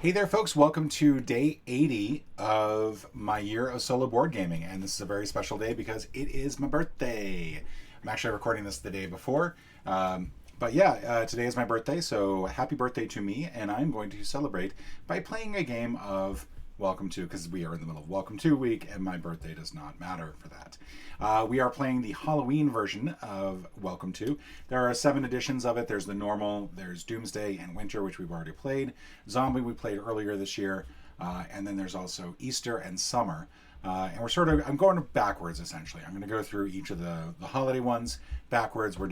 Hey there, folks. Welcome to day 80 of my year of solo board gaming. And this is a very special day because it is my birthday. I'm actually recording this the day before. Today is my birthday, so happy birthday to me. And I'm going to celebrate by playing a game of Welcome to, because we are in the middle of Welcome to week, and my birthday does not matter for that. We are playing the Halloween version of Welcome to. There are 7 editions of it. There's the normal, there's Doomsday and Winter, which we've already played. Zombie we played earlier this year, and then there's also Easter and Summer. I'm going backwards essentially. I'm going to go through each of the holiday ones backwards. We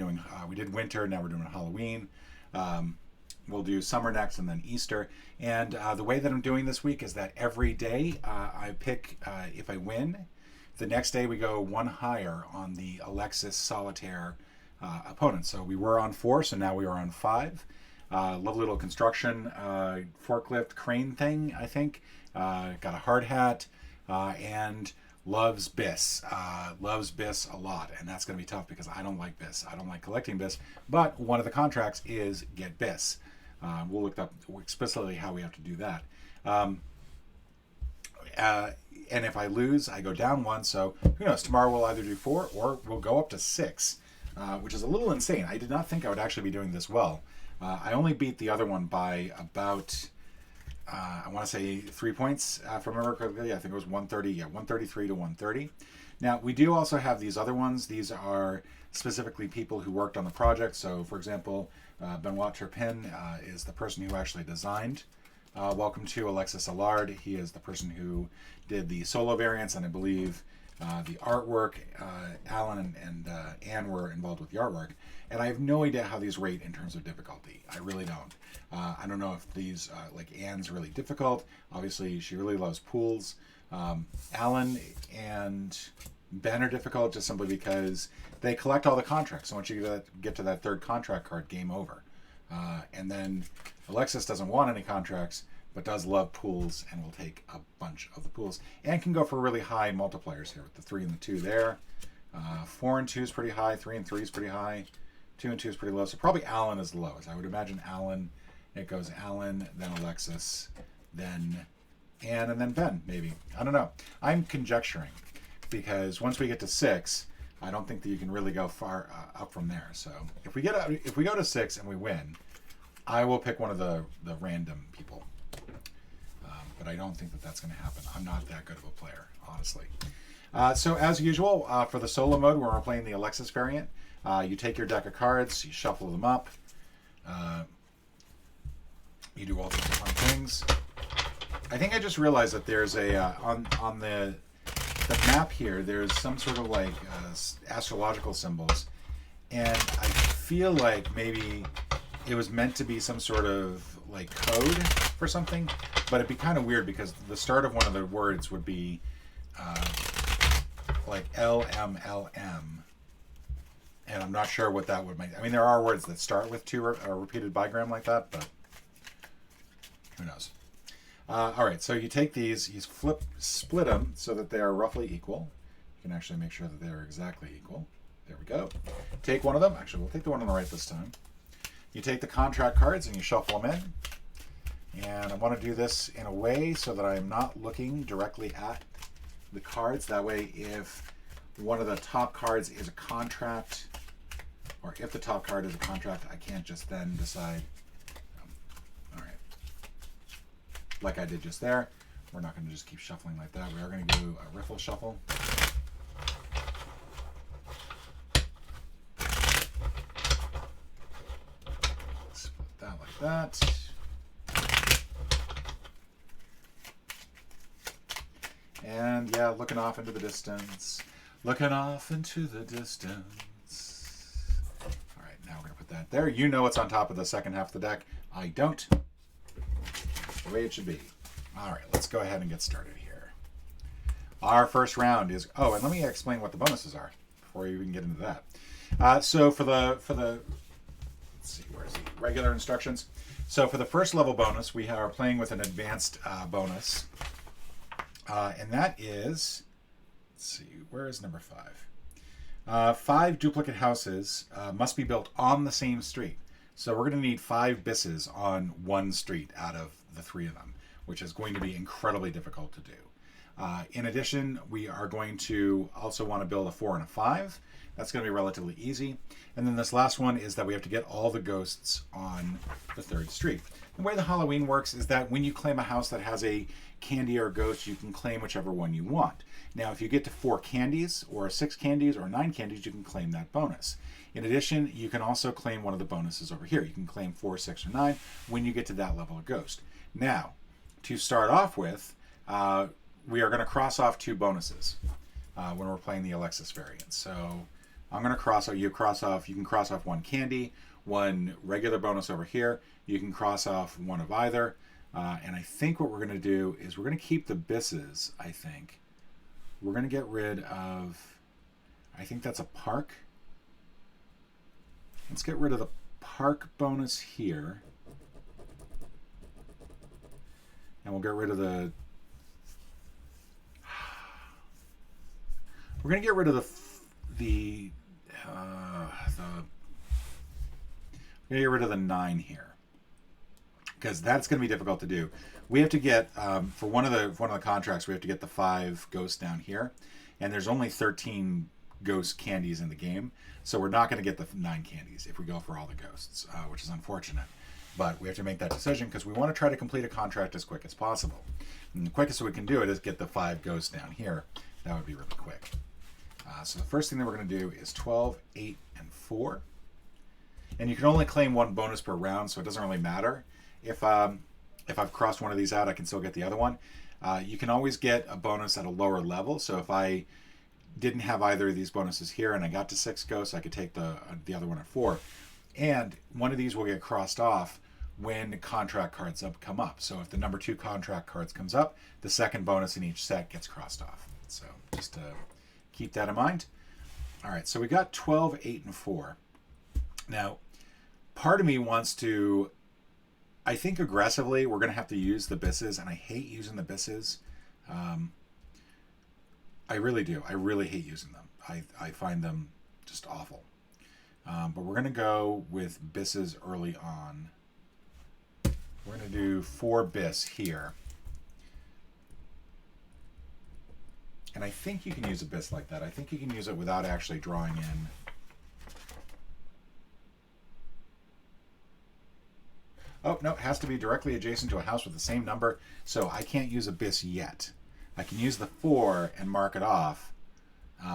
did Winter, now we're doing Halloween. We'll do summer next and then Easter. And the way that I'm doing this week is that every day I pick, if I win, the next day we go one higher on the Alexis solitaire opponent. So we were on 4, so now we are on 5. Lovely little construction forklift crane thing, I think. Got a hard hat and loves bis. Loves bis a lot, and that's going to be tough because I don't like bis. I don't like collecting bis, but one of the contracts is get bis. We'll look up explicitly how we have to do that. And if I lose, I go down 1. So who knows? Tomorrow we'll either do 4 or we'll go up to 6, which is a little insane. I did not think I would actually be doing this well. I only beat the other one by about, I want to say 3 points. If I remember correctly, I think it was 130. Yeah, 133 to 130. Now, we do also have these other ones. These are specifically people who worked on the project. So, for example, Benoit Turpin is the person who actually designed Welcome to Alexis Allard. He is the person who did the solo variants, and I believe the artwork. Alan and Anne were involved with the artwork. And I have no idea how these rate in terms of difficulty. I really don't. I don't know if these, like Anne's really difficult. Obviously, she really loves pools. Alan and Ben are difficult just simply because they collect all the contracts. So once you get to that 3rd contract card, game over. And then Alexis doesn't want any contracts, but does love pools and will take a bunch of the pools. And can go for really high multipliers here with the 3 and the 2 there. 4 and 2 is pretty high. 3 and 3 is pretty high. 2 and 2 is pretty low. So probably Alan is the lowest. I would imagine Alan. It goes Alan, then Alexis, then Anne, and then Ben, maybe. I don't know. I'm conjecturing because once we get to 6, I don't think that you can really go far up from there. So if we go to 6 and we win, I will pick one of the random people. But I don't think that that's going to happen. I'm not that good of a player, honestly. So as usual, for the solo mode, where we're playing the Alexis variant, you take your deck of cards, you shuffle them up. You do all these different things. I think I just realized that there's a on the map here. There's some sort of like astrological symbols, and I feel like maybe it was meant to be some sort of like code for something, but it'd be kind of weird because the start of one of the words would be like LMLM, and I'm not sure what that would mean. I mean, there are words that start with 2 a repeated bigram like that, but who knows? All right, so you take these, you split them so that they are roughly equal. You can actually make sure that they are exactly equal. There we go. Take one of them. Actually, we'll take the one on the right this time. You take the contract cards and you shuffle them in. And I want to do this in a way so that I'm not looking directly at the cards. That way, if one of the top cards is a contract, or if the top card is a contract, I can't just then decide. All right. Like I did just there. We're not going to just keep shuffling like that. We are going to do a riffle shuffle. Split that like that. And yeah, looking off into the distance. Looking off into the distance. All right, now we're going to put that there. You know what's on top of the second half of the deck. I don't. The way it should be. All right, let's go ahead and get started here. Our first round is, oh, and let me explain what the bonuses are before we even get into that. So for the let's see, where's the regular instructions? So for the first level bonus, we are playing with an advanced bonus, and that is, let's see, where is number 5? 5 duplicate houses must be built on the same street. So we're going to need 5 bisses on one street out of the 3 of them, which is going to be incredibly difficult to do. In addition, we are going to also want to build a 4 and a 5. That's going to be relatively easy. And then this last one is that we have to get all the ghosts on the 3rd street. The way the Halloween works is that when you claim a house that has a candy or a ghost, you can claim whichever one you want. Now, if you get to 4 candies or 6 candies or 9 candies, you can claim that bonus. In addition, you can also claim one of the bonuses over here. You can claim 4, 6, or 9 when you get to that level of ghost. Now, to start off with, we are going to cross off 2 bonuses when we're playing the Alexis variant. So I'm going to cross off, you can cross off 1 candy, 1 regular bonus over here. You can cross off 1 of either. And I think what we're going to do is we're going to keep the bisses, I think. We're going to get rid of, I think that's a park. Let's get rid of the park bonus here. And we'll get rid of the... We're going to get rid of we're going to get rid of the 9 here, because that's going to be difficult to do. We have to get for one of the contracts, we have to get the 5 ghosts down here, and there's only 13 ghost candies in the game, so we're not going to get the 9 candies if we go for all the ghosts, which is unfortunate. But we have to make that decision because we want to try to complete a contract as quick as possible. And the quickest we can do it is get the 5 ghosts down here. That would be really quick. So the first thing that we're going to do is 12, 8, and 4. And you can only claim 1 bonus per round, so it doesn't really matter. If I've crossed one of these out, I can still get the other one. You can always get a bonus at a lower level. So if I didn't have either of these bonuses here and I got to 6 ghosts, I could take the other one at 4. And one of these will get crossed off when contract cards come up. So if the number 2 contract cards comes up, the second bonus in each set gets crossed off. So just to keep that in mind. All right, so we got 12, 8, and 4. Now, part of me wants to, I think aggressively, we're going to have to use the bisses, and I hate using the bisses. I really do. I really hate using them. I find them just awful. But we're going to go with bisses early on. We're going to do 4 bis here. And I think you can use a bis like that. I think you can use it without actually drawing in. Oh, no, it has to be directly adjacent to a house with the same number, so I can't use a bis yet. I can use the 4 and mark it off,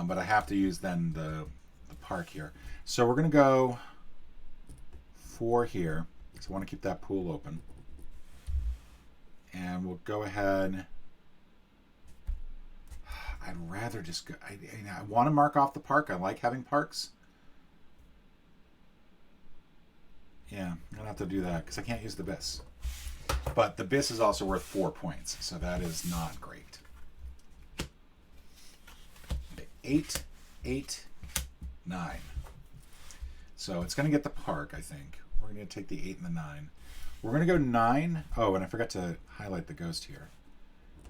but I have to use then the park here. So we're going to go 4 here, so I want to keep that pool open. And we'll go ahead... I'd rather just go... I want to mark off the park. I like having parks. Yeah, I'm going to have to do that because I can't use the bis. But the bis is also worth 4 points, so that is not great. Okay, 8, 8, 9. So it's going to get the park, I think. We're going to take the 8 and the 9. We're going to go 9. Oh, and I forgot to highlight the ghost here.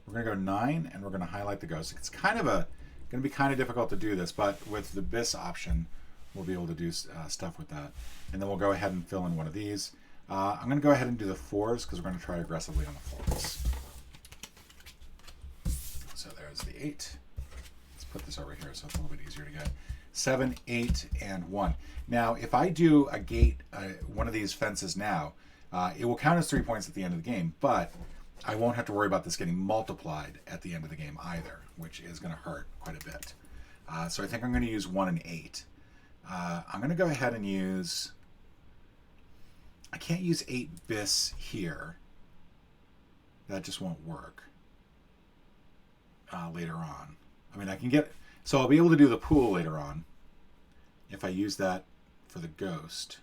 We're going to go 9, and we're going to highlight the ghost. It's kind of going to be kind of difficult to do this, but with the bis option, we'll be able to do stuff with that. And then we'll go ahead and fill in one of these. I'm going to go ahead and do the 4s because we're going to try aggressively on the 4s. So there's the 8. Let's put this over here so it's a little bit easier to get. 7, 8, and 1. Now, if I do a gate, one of these fences now, it will count as 3 points at the end of the game, but I won't have to worry about this getting multiplied at the end of the game either, which is going to hurt quite a bit. So I think I'm going to use 1 and 8. I'm going to go ahead and use... I can't use 8 bis here. That just won't work later on. I mean, I can get... So I'll be able to do the pool later on if I use that for the ghost.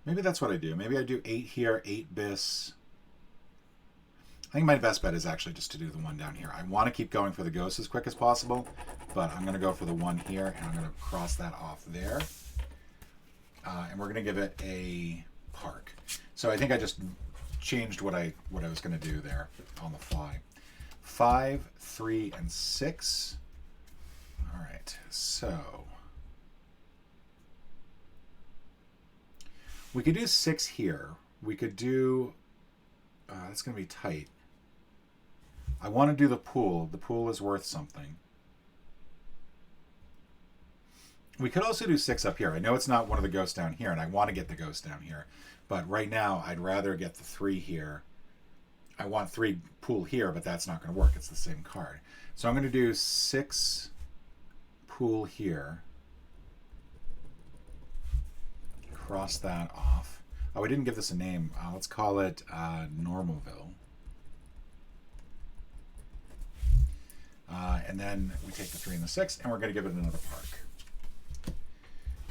Maybe that's what I do. Maybe I do 8 here, 8 bis. I think my best bet is actually just to do the 1 down here. I want to keep going for the ghost as quick as possible, but I'm going to go for the 1 here, and I'm going to cross that off there. And we're going to give it a park. So I think I just changed what I was going to do there on the fly. 5, 3, and 6. All right, so We could do 6 here. We could do... it's going to be tight. I want to do the pool. The pool is worth something. We could also do 6 up here. I know it's not one of the ghosts down here, and I want to get the ghost down here. But right now, I'd rather get the 3 here. I want 3 pool here, but that's not going to work. It's the same card. So I'm going to do 6 pool here. Cross that off. Oh, we didn't give this a name. Let's call it Normalville. And then we take the 3 and the 6, and we're going to give it another park.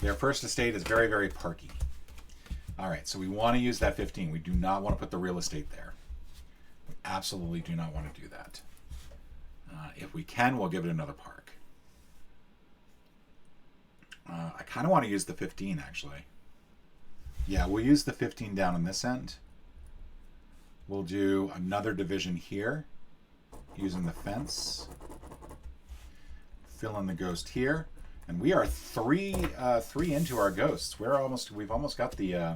Their first estate is very, very parky. All right, so we want to use that 15. We do not want to put the real estate there. We absolutely do not want to do that. If we can, we'll give it another park. I kind of want to use the 15, actually. Yeah, we'll use the 15 down on this end. We'll do another division here using the fence. Fill in the ghost here. And we are three into our ghosts. We've almost got the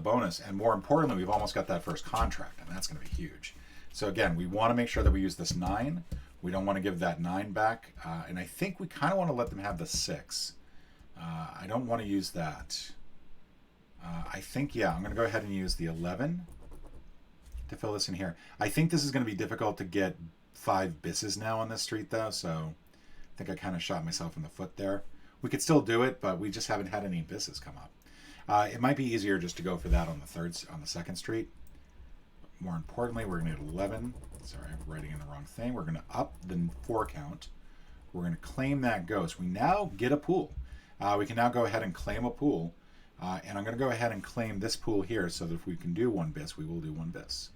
bonus, and more importantly, we've almost got that first contract, and that's going to be huge. So again, we want to make sure that we use this 9. We don't want to give that 9 back, and I think we kind of want to let them have the 6. I don't want to use that. I think, yeah, I'm going to go ahead and use the 11 to fill this in here. I think this is going to be difficult to get 5 bisses now on this street, though, so I think I kind of shot myself in the foot there. We could still do it, but we just haven't had any bisses come up. It might be easier just to go for that on the second street. But more importantly, we're going to get 11. Sorry, I'm writing in the wrong thing. We're going to up the 4 count. We're going to claim that ghost. We now get a pool. We can now go ahead and claim a pool. And I'm going to go ahead and claim this pool here so that if we can do 1 bis, we will do 1 bis.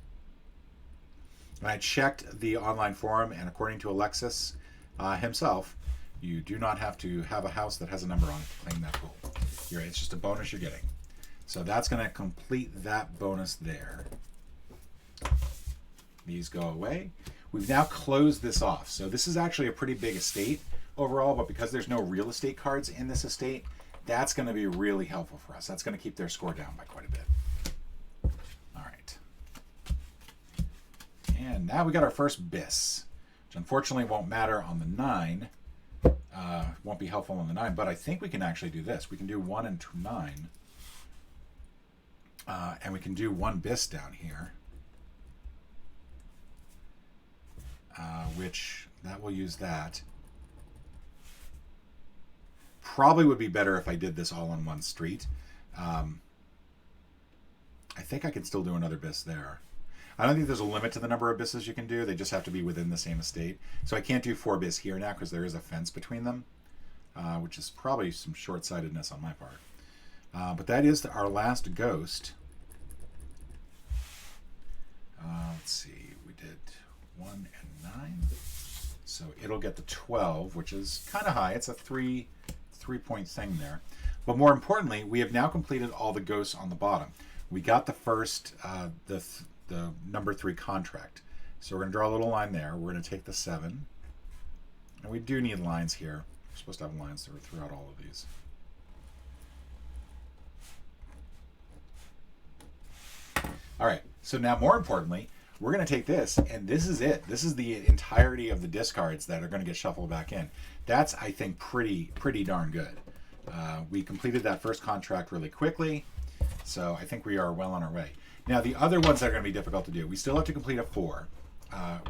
And I checked the online forum, and according to Alexis himself, you do not have to have a house that has a number on it to claim that pool. It's just a bonus you're getting. So that's going to complete that bonus there. These go away. We've now closed this off. So this is actually a pretty big estate overall, but because there's no real estate cards in this estate, that's going to be really helpful for us. That's going to keep their score down by quite a bit. All right. And now we got our first bis, which unfortunately won't matter on the 9. Won't be helpful on the 9, but I think we can actually do this. We can do 1 and 2, 9. And we can do 1 bis down here. Which, that will use that. Probably would be better if I did this all on 1 street. I think I could still do another bis there. I don't think there's a limit to the number of bisses you can do. They just have to be within the same estate. So I can't do 4 bis here now because there is a fence between them, which is probably some short-sightedness on my part. But that is our last ghost. Let's see. We did 1 and 9. So it'll get the 12, which is kind of high. It's a 3-point thing there. But more importantly, we have now completed all the ghosts on the bottom. We got the first, the number 3 contract. So we're going to draw a little line there. We're going to take the 7. And we do need lines here. We're supposed to have lines throughout all of these. All right. So now, more importantly, we're going to take this, and this is it. This is the entirety of the discards that are going to get shuffled back in. That's, I think, pretty darn good. We completed that first contract really quickly, so I think we are well on our way. Now, the other ones that are going to be difficult to do, we still have to complete a 4.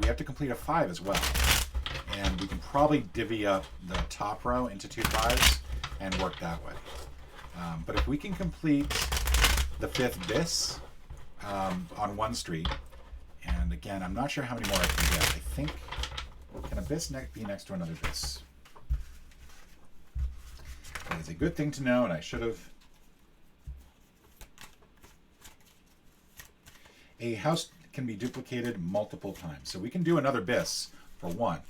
We have to complete a 5 as well. And we can probably divvy up the top row into 2 5s and work that way. But if we can complete the 5th bis on 1 street, and again, I'm not sure how many more I can get. I think, can a bis be next to another bis? That is a good thing to know, and I should have. A house can be duplicated multiple times. So we can do another bis for 1.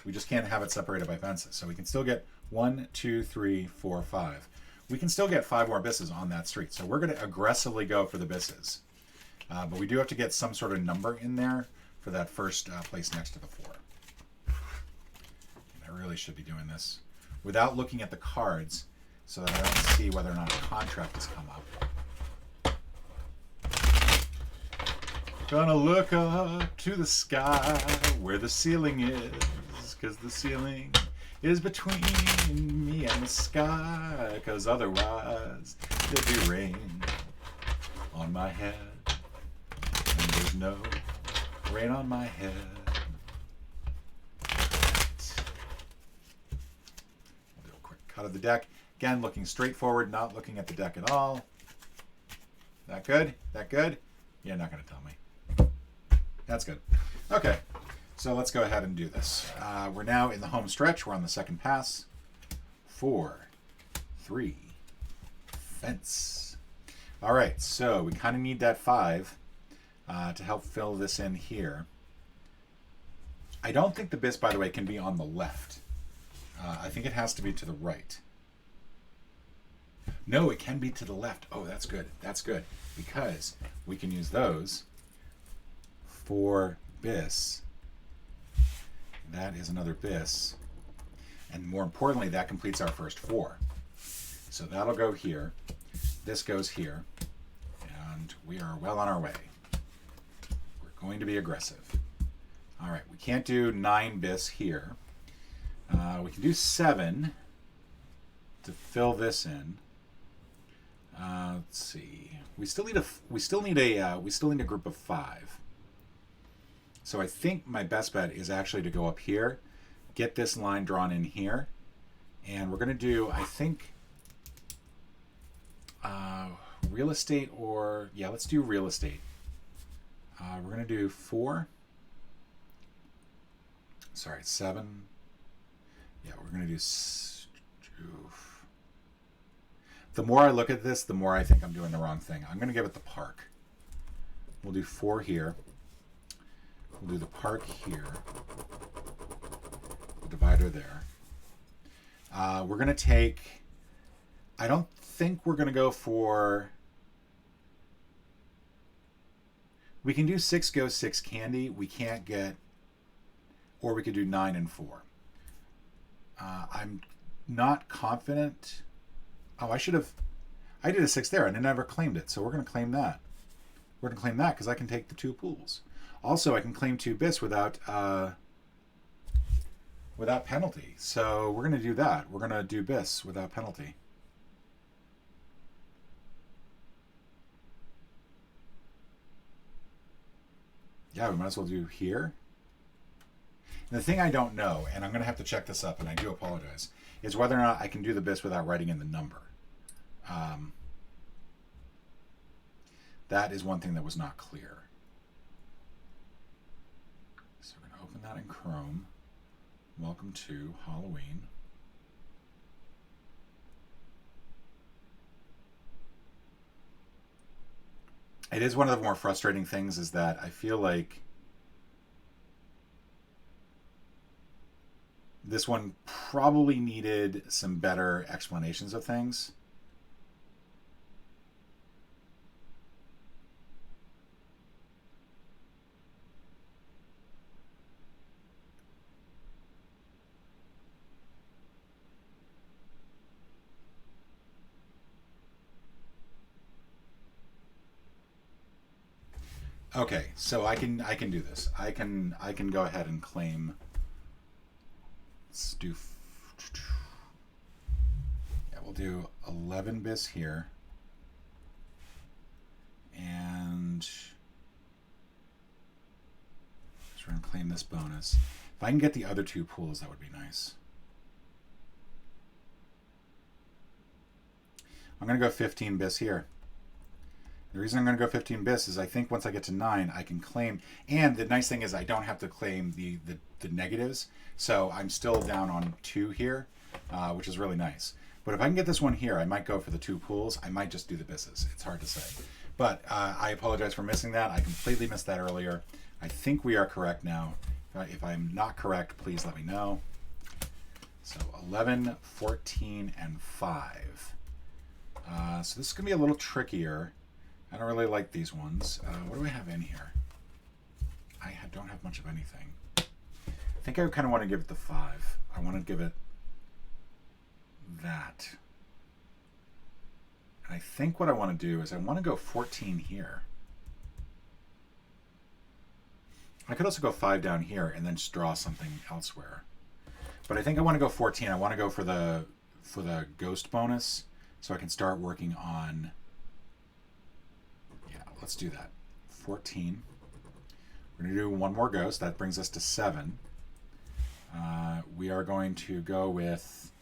We just can't have it separated by fences. So we can still get 1, 2, 3, 4, 5. We can still get 5 more bisses on that street. So we're going to aggressively go for the bisses. But we do have to get some sort of number in there for that first place next to the 4. And I really should be doing this. Without looking at the cards, so that I don't see whether or not a contract has come up. Gonna look up to the sky where the ceiling is, 'cause the ceiling is between me and the sky, 'cause otherwise there'd be rain on my head, and there's no rain on my head. We'll do a quick cut of the deck. Again, looking straight forward, not looking at the deck at all. That good? That good? You're not going to tell me. That's good. Okay, so let's go ahead and do this. We're now in the home stretch. We're on the second pass. 4, 3, fence. All right, so we kind of need that 5 to help fill this in here. I don't think the bis, by the way, can be on the left. I think it has to be to the right. No, it can be to the left. Oh, that's good. That's good. Because we can use those for bis. That is another bis. And more importantly, that completes our first 4. So that'll go here. This goes here. And we are well on our way. We're going to be aggressive. All right, we can't do 9 bis here. We can do 7 to fill this in. Let's see. We still need a group of 5. So I think my best bet is actually to go up here, get this line drawn in here, and we're going to do, I think, real estate, or yeah, let's do real estate. We're going to do 4. Sorry, 7. Yeah, we're going to do. The more I look at this, the more I think I'm doing the wrong thing. I'm going to give it the park. We'll do 4 here. We'll do the park here. The divider there. We're going to take... I don't think we're going to go for... We can do 6 go 6 candy. We can't get... Or we could do 9 and 4. I'm not confident... Oh, I should have... I did a 6 there and I never claimed it, so we're going to claim that. We're going to claim that because I can take the 2 pools. Also, I can claim 2 bis without penalty. So we're going to do that. We're going to do bis without penalty. Yeah, we might as well do here. And the thing I don't know, and I'm going to have to check this up, and I do apologize, is whether or not I can do the bis without writing in the number. That is one thing that was not clear. So we're going to open that in Chrome. Welcome to Halloween. It is one of the more frustrating things is that I feel like this one probably needed some better explanations of things. Okay, so I can do this. I can go ahead and claim. Let's do. Yeah, we'll do 11 bis here, and just we're gonna claim this bonus. If I can get the other 2 pools, that would be nice. I'm gonna go 15 bis here. The reason I'm going to go 15 bis is I think once I get to 9, I can claim. And the nice thing is I don't have to claim the negatives. So I'm still down on 2 here, which is really nice. But if I can get this one here, I might go for the 2 pools. I might just do the bises. It's hard to say. But I apologize for missing that. I completely missed that earlier. I think we are correct now. If I'm not correct, please let me know. So 11, 14, and 5. So this is going to be a little trickier. I don't really like these ones. What do I have in here? I don't have much of anything. I think I kind of want to give it the 5. I want to give it that. I think what I want to do is I want to go 14 here. I could also go 5 down here and then just draw something elsewhere. But I think I want to go 14. I want to go for the ghost bonus so I can start working on... Yeah, let's do that. 14. We're going to do one more ghost. That brings us to 7. We are going to go with...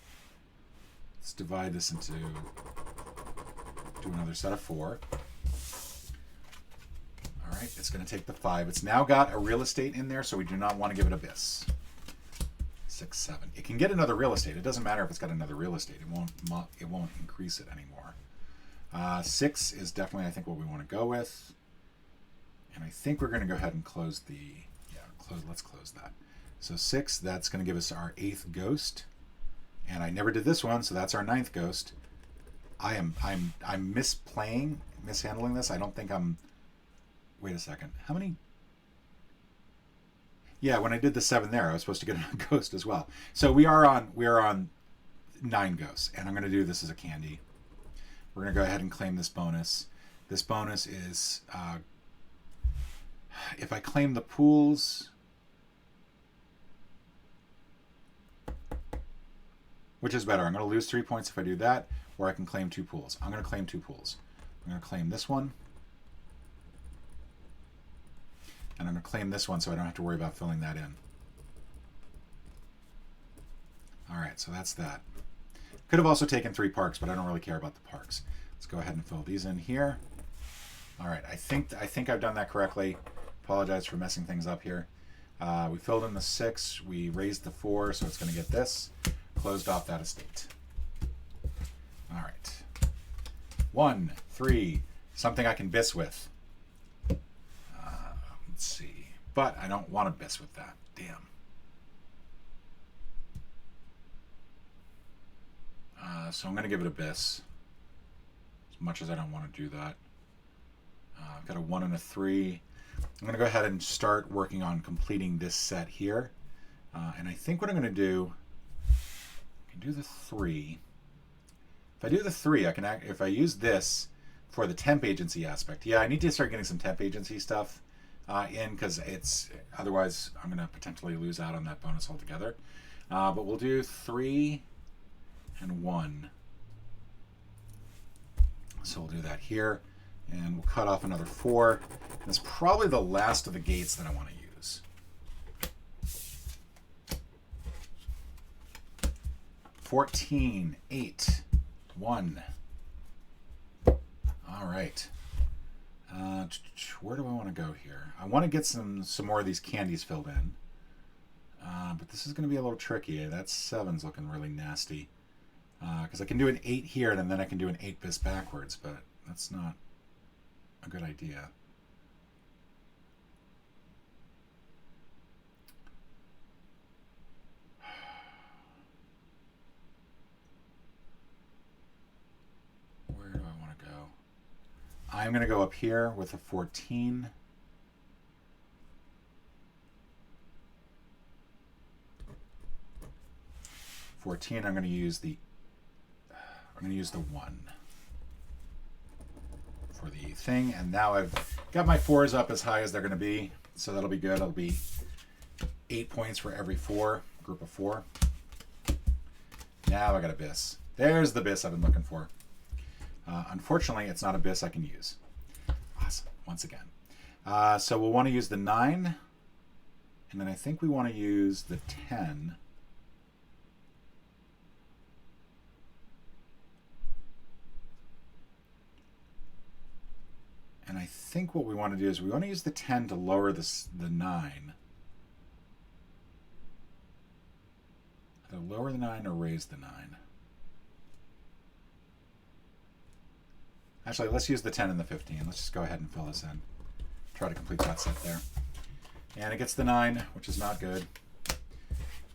Let's divide this into... Do another set of 4. All right, it's going to take the 5. It's now got a real estate in there, so we do not want to give it abyss. 6, 7. It can get another real estate. It doesn't matter if it's got another real estate. It won't increase it anymore. 6 is definitely, I think, what we want to go with. And I think we're going to go ahead and close the... Yeah, let's close that. So 6, that's going to give us our 8th ghost. And I never did this one, so that's our 9th ghost. I'm mishandling this. I don't think I'm... Wait a second. How many? Yeah, when I did the 7 there, I was supposed to get a ghost as well. So we are on 9 ghosts, and I'm going to do this as a candy. We're going to go ahead and claim this bonus. This bonus is if I claim the pools, which is better? I'm going to lose 3 points if I do that, or I can claim 2 pools. I'm going to claim 2 pools. I'm going to claim this one. And I'm going to claim this one so I don't have to worry about filling that in. All right, so that's that. Could have also taken 3 parks, but I don't really care about the parks. Let's go ahead and fill these in here. All right, I think I've done that correctly. Apologize for messing things up here. We filled in the 6. We raised the 4, so it's going to get this. Closed off that estate. All right. 1, 3, something I can bis with. Let's see. But I don't want to bis with that. Damn. So I'm going to give it a bis. As much as I don't want to do that. I've got a 1 and a 3. I'm going to go ahead and start working on completing this set here. And I think what I'm going to do... I can do the 3. If I do the 3, I can if I use this for the temp agency aspect. Yeah, I need to start getting some temp agency stuff in, because it's otherwise I'm going to potentially lose out on that bonus altogether. But we'll do 3 and 1. So we'll do that here, and we'll cut off another 4. And it's probably the last of the gates that I want to use. 14, 8, 1. All right. Where do I want to go here? I want to get some more of these candies filled in. But this is going to be a little tricky. That 7's looking really nasty. Because I can do an 8 here, and then I can do an 8 bis backwards, but that's not a good idea. Where do I want to go? I'm going to go up here with a 14. I'm going to use the 1 for the thing, and now I've got my 4s up as high as they're going to be, so that'll be good. It'll be 8 points for every 4, group of 4. Now I got a bis. There's the bis I've been looking for. Unfortunately, it's not a bis I can use. Awesome, once again. So we'll want to use the 9, and then I think we want to use the 10. And I think what we want to do is we want to use the 10 to lower the 9. Either lower the 9 or raise the 9. Actually, let's use the 10 and the 15. Let's just go ahead and fill this in. Try to complete that set there. And it gets the 9, which is not good.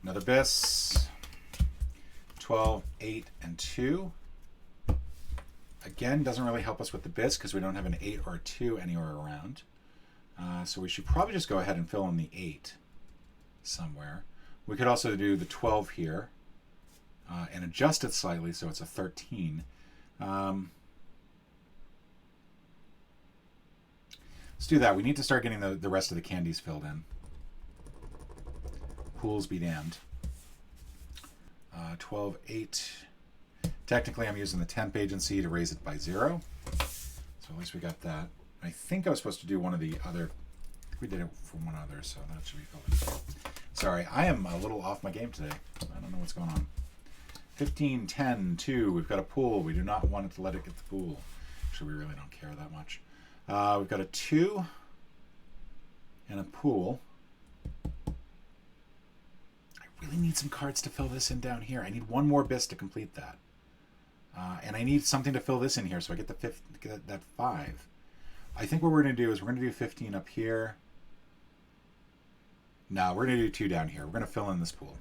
Another bis. 12, 8, and 2. Again, doesn't really help us with the bis because we don't have an 8 or a 2 anywhere around. So we should probably just go ahead and fill in the 8 somewhere. We could also do the 12 here and adjust it slightly so it's a 13. Let's do that. We need to start getting the rest of the candies filled in. Pools be damned. 12, 8. Technically, I'm using the temp agency to raise it by 0. So at least we got that. I think I was supposed to do one of the other. I think we did it for one other, so that should be filled in. Sorry, I am a little off my game today. I don't know what's going on. 15, 10, 2. We've got a pool. We do not want to let it get the pool. Actually, we really don't care that much. We've got a 2 and a pool. I really need some cards to fill this in down here. I need one more bisque to complete that. And I need something to fill this in here so I get that 5. I think what we're going to do is we're going to do 15 up here. No, we're going to do 2 down here. We're going to fill in this pool.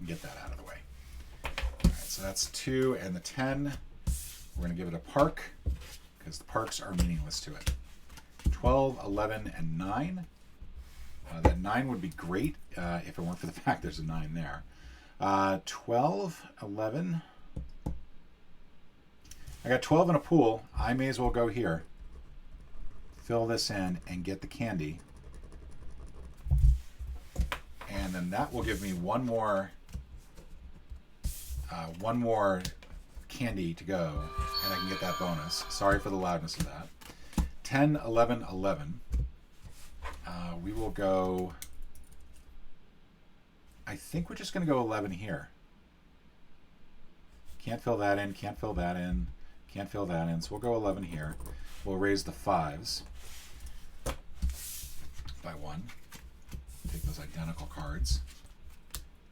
Get that out of the way. All right, so that's 2 and the 10. We're going to give it a park because the parks are meaningless to it. 12, 11, and 9. That 9 would be great if it weren't for the fact there's a 9 there. 12, 11. I got 12 in a pool. I may as well go here. Fill this in and get the candy. And then that will give me one more candy to go, and I can get that bonus. Sorry for the loudness of that. 10, 11, 11. We will go... I think we're just going to go 11 here. Can't fill that in, can't fill that in, can't fill that in. So we'll go 11 here. We'll raise the 5s by 1. Take those identical cards.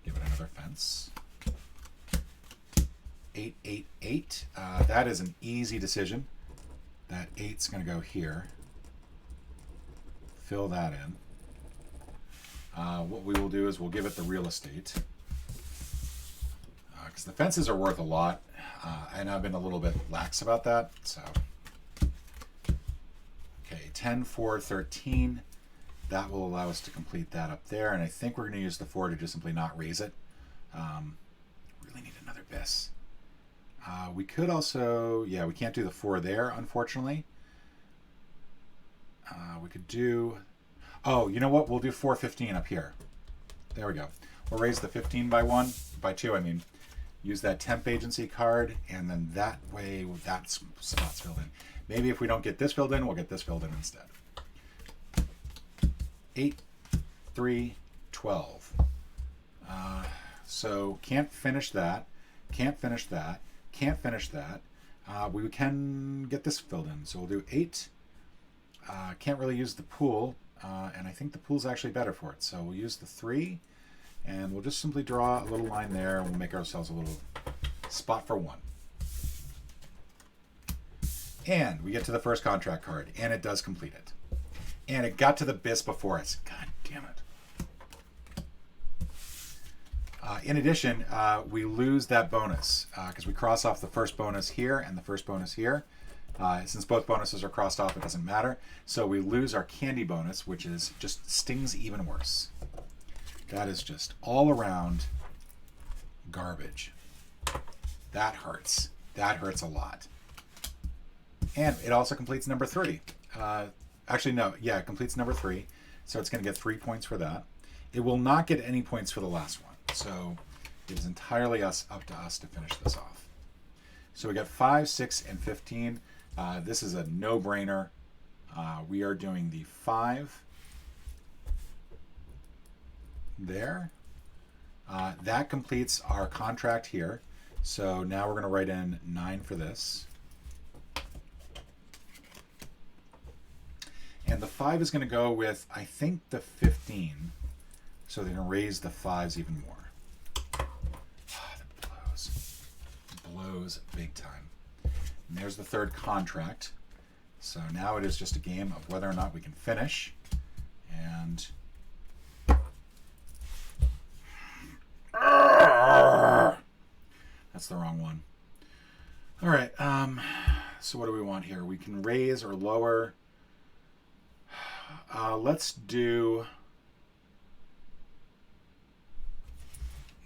Give it another fence. 8, 8, 8. That is an easy decision. That 8's going to go here. Fill that in. What we will do is we'll give it the real estate. Because the fences are worth a lot. And I've been a little bit lax about that. So, okay, 10, 4, 13. That will allow us to complete that up there. And I think we're going to use the 4 to just simply not raise it. Really need another bisque. We could also, yeah, we can't do the 4 there, unfortunately. We could do, oh, you know what? We'll do 4, 15 up here. There we go. We'll raise the 15 by 1, by 2, I mean. Use that temp agency card, and then that way that spot's filled in. Maybe if we don't get this filled in, we'll get this filled in instead. 8, 3, 12. So can't finish that. Can't finish that. Can't finish that. We can get this filled in. So we'll do 8. Can't really use the pool, and I think the pool's actually better for it. So we'll use the 3, and we'll just simply draw a little line there, and we'll make ourselves a little spot for 1. And we get to the first contract card, and it does complete it. And it got to the bisque before us. God damn it. In addition, we lose that bonus because we cross off the first bonus here and the first bonus here. Since both bonuses are crossed off, it doesn't matter. So we lose our candy bonus, which is just stings even worse. That is just all around garbage. That hurts. That hurts a lot. And it also completes number 3. Actually, no. Yeah, it completes number 3. So it's going to get 3 points for that. It will not get any points for the last one. So it is entirely up to us to finish this off. So we got 5, 6, and 15. This is a no-brainer. We are doing the 5 there. That completes our contract here. So now we're going to write in 9 for this. And the 5 is going to go with, I think, the 15. So they're going to raise the 5s even more. That blows. Blows big time. And there's the third contract. So now it is just a game of whether or not we can finish. And that's the wrong one. All right. So what do we want here? We can raise or lower.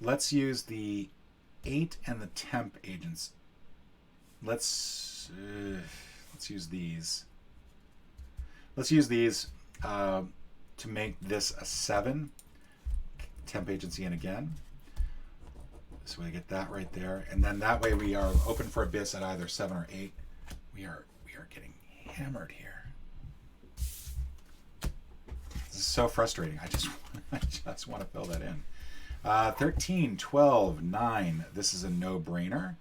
Let's use the 8 and the temp agents. Let's Let's use these. Let's use these to make this a 7. Temp agency in again. So we get that right there. And then that way we are open for abyss at either 7 or 8. We are getting hammered here. This is so frustrating. I just want to fill that in. 13, 12, 9. This is a no-brainer.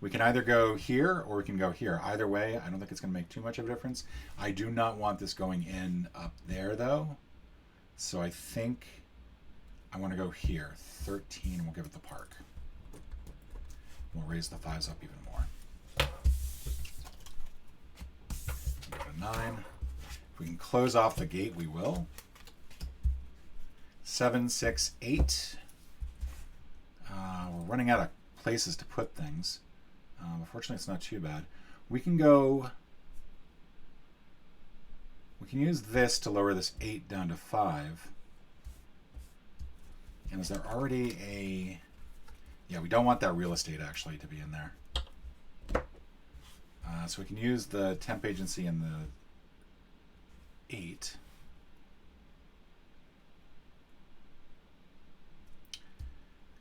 We can either go here or we can go here. Either way, I don't think it's going to make too much of a difference. I do not want this going in up there, though. So I think I want to go here. 13, we'll give it the park. We'll raise the 5s up even more. Go to 9. If we can close off the gate, we will. 7, 6, 8. We're running out of places to put things. Unfortunately, it's not too bad. We can go... We can use this to lower this 8 down to 5. And is there already a... Yeah, we don't want that real estate actually to be in there. So we can use the temp agency and the 8.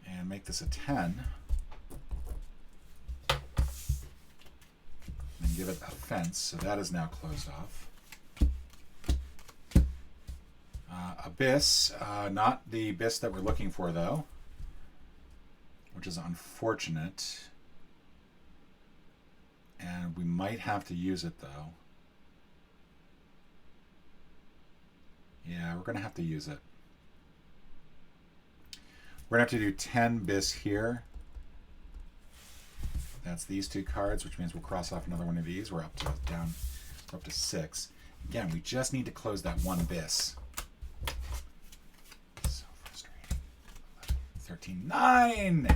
And make this a 10. And give it a fence, so that is now closed off. Abyss, not the abyss that we're looking for though, which is unfortunate. And we might have to use it though. Yeah, we're going to have to use it. We're going to have to do 10 bis here. That's these 2 cards, which means we'll cross off another one of these. We're up to 6. Again, we just need to close that 1 bis. So frustrating. 13, 9!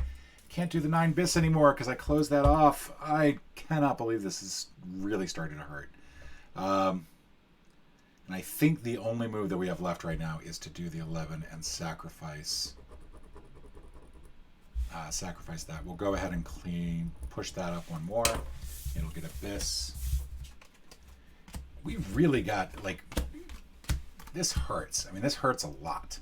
Can't do the 9 bis anymore because I closed that off. I cannot believe this is really starting to hurt. And I think the only move that we have left right now is to do the 11 and sacrifice that. We'll go ahead and push that up 1 more. It'll get abyss. We really got, like, this hurts. I mean, this hurts a lot.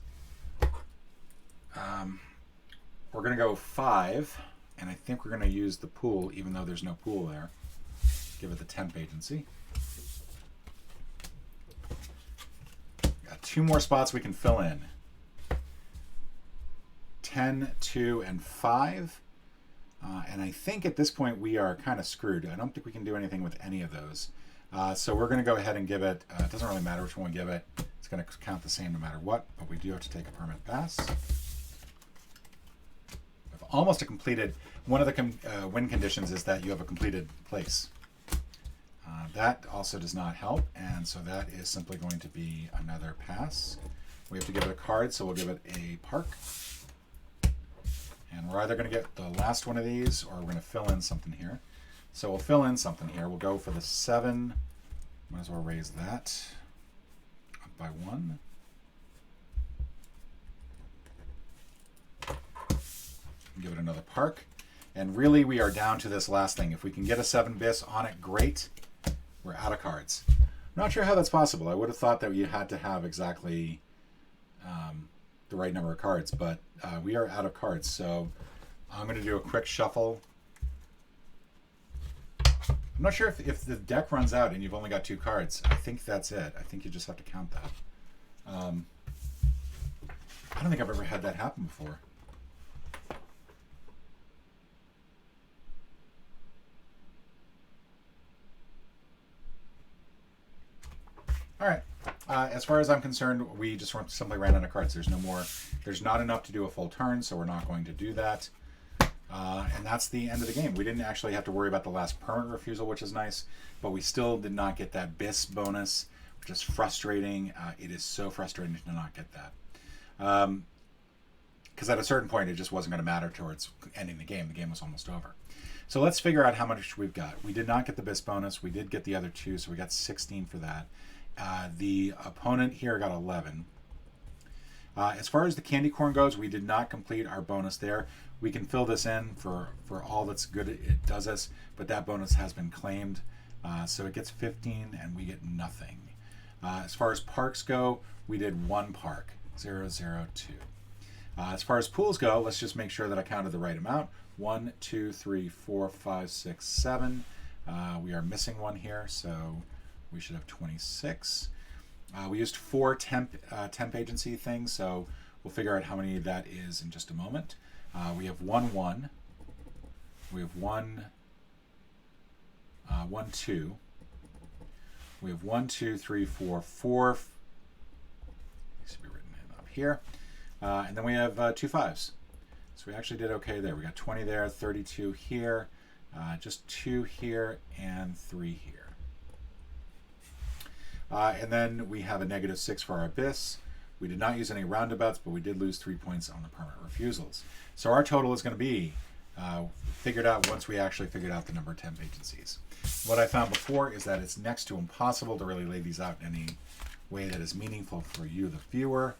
We're going to go 5, and I think we're going to use the pool, even though there's no pool there. Give it the temp agency. Got 2 more spots we can fill in. 10, 2, and 5. And I think at this point we are kind of screwed. I don't think we can do anything with any of those. So we're going to go ahead and give it, it doesn't really matter which one we give it. It's going to count the same no matter what, but we do have to take a permanent pass. We've almost completed, one of the win conditions is that you have a completed place. That also does not help, and so that is simply going to be another pass. We have to give it a card, so we'll give it a park. And we're either going to get the last one of these or we're going to fill in something here. So we'll fill in something here. We'll go for the 7. Might as well raise that up by 1. Give it another park. And really we are down to this last thing. If we can get a 7 bis on it, great. We're out of cards. I'm not sure how that's possible. I would have thought that you had to have exactly the right number of cards, but we are out of cards. So I'm going to do a quick shuffle. I'm not sure if the deck runs out and you've only got 2 cards. I think that's it. I think you just have to count that. I don't think I've ever had that happen before. All right. As far as I'm concerned, we just simply ran out of cards. There's no more. There's not enough to do a full turn, so we're not going to do that. And that's the end of the game. We didn't actually have to worry about the last permanent refusal, which is nice, but we still did not get that bis bonus, which is frustrating. It is so frustrating to not get that. Because at a certain point, it just wasn't going to matter towards ending the game. The game was almost over. So let's figure out how much we've got. We did not get the bis bonus. We did get the other 2, so we got 16 for that. The opponent here got 11. As far as the candy corn goes, we did not complete our bonus there. We can fill this in for all that's good it does us, but that bonus has been claimed. So it gets 15 and we get nothing. As far as parks go, we did one park, 0, 0, 2. As far as pools go, let's just make sure that I counted the right amount. 1, 2, 3, 4, 5, 6, 7. We are missing one here, so we should have 26. We used 4 temp agency things, so we'll figure out how many that is in just a moment. We have 1, 1. We have 1, 1, 2. We have 1, 2, 3, 4, 4. These should be written in up here. And then we have 2 5s. So we actually did okay there. We got 20 there, 32 here, just 2 here, and 3 here. And then we have a -6 for our abyss. We did not use any roundabouts, but we did lose 3 points on the permanent refusals. So our total is going to be figured out once we actually figured out the number of temp agencies. What I found before is that it's next to impossible to really lay these out in any way that is meaningful for you, the viewer.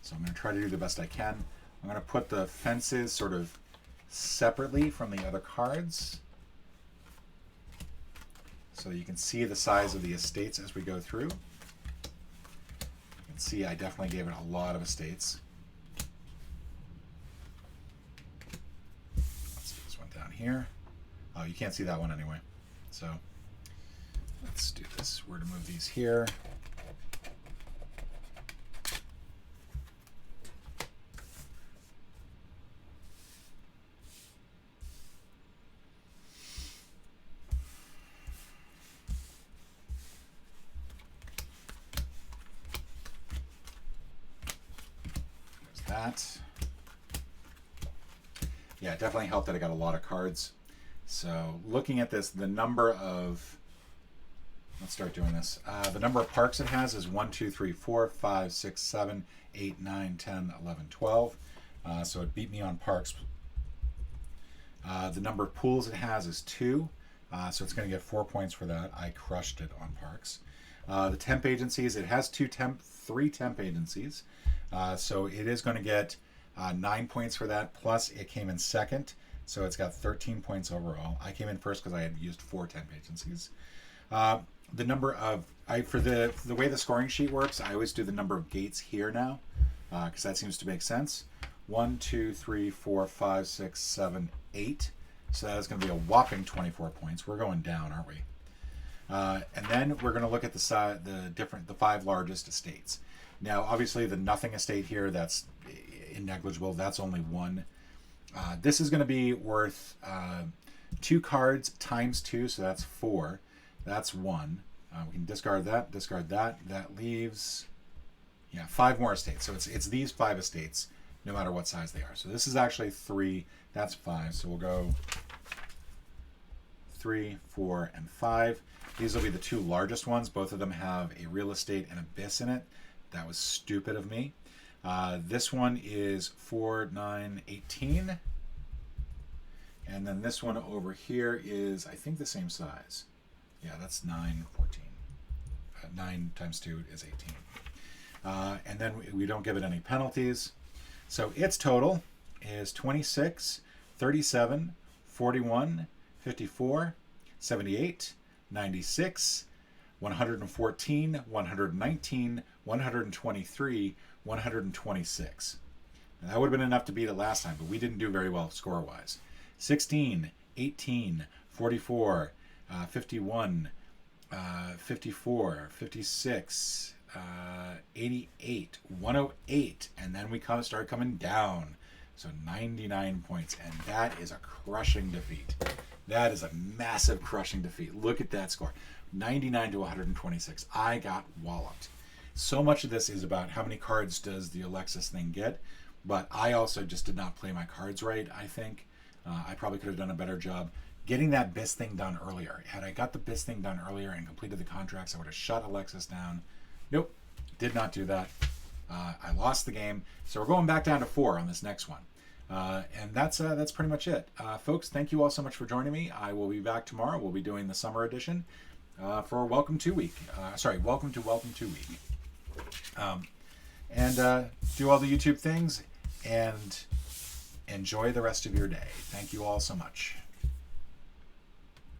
So I'm going to try to do the best I can. I'm going to put the fences sort of separately from the other cards so you can see the size of the estates as we go through. You can see I definitely gave it a lot of estates. Let's see this one down here. Oh, you can't see that one anyway. So let's do this. We're going to move these here. That. Yeah, it definitely helped that I got a lot of cards. So looking at this, the number of, let's start doing this. The number of parks it has is 1, 2, 3, 4, 5, 6, 7, 8, 9, 10, 11, 12. So it beat me on parks. The number of pools it has is 2. So it's going to get 4 points for that. I crushed it on parks. The temp agencies, it has 3 temp agencies. So it is going to get 9 points for that, plus it came in second, so it's got 13 points overall. I came in first because I had used 4 temp agencies. The number of, for the way the scoring sheet works, I always do the number of gates here now, because that seems to make sense. 1, 2, 3, 4, 5, 6, 7, 8. So that is going to be a whopping 24 points. We're going down, aren't we? And then we're going to look at the 5 largest estates. Now, obviously, the nothing estate here, that's negligible. That's only 1. This is going to be worth 2 cards times 2, so that's 4. That's 1. We can discard that, discard that. That leaves, 5 more estates. So it's these 5 estates, no matter what size they are. So this is actually 3. That's 5. So we'll go 3, 4, and 5. These will be the 2 largest ones. Both of them have a real estate and abyss in it. That was stupid of me. This one is 4, 9, 18. And then this one over here is, I think, the same size. Yeah, that's 9, 14. 9 times 2 is 18. And then we don't give it any penalties. So its total is 26, 37, 41, 54, 78, 96, 114, 119, 123, 126. And that would have been enough to beat it last time, but we didn't do very well score-wise. 16, 18, 44, 51, 54, 56, 88, 108, and then we started coming down. So 99 points, and that is a crushing defeat. That is a massive crushing defeat. Look at that score. 99 to 126. I got walloped. So much of this is about how many cards does the Alexis thing get, but I also just did not play my cards right, I think. I probably could have done a better job getting that BIS thing done earlier. Had I got the BIS thing done earlier and completed the contracts, I would have shut Alexis down. Nope, did not do that. I lost the game, so we're going back down to 4 on this next one. And that's pretty much it. Folks, thank you all so much for joining me. I will be back tomorrow. We'll be doing the summer edition for Welcome to Week. Welcome to Week. And do all the YouTube things and enjoy the rest of your day. Thank you all so much.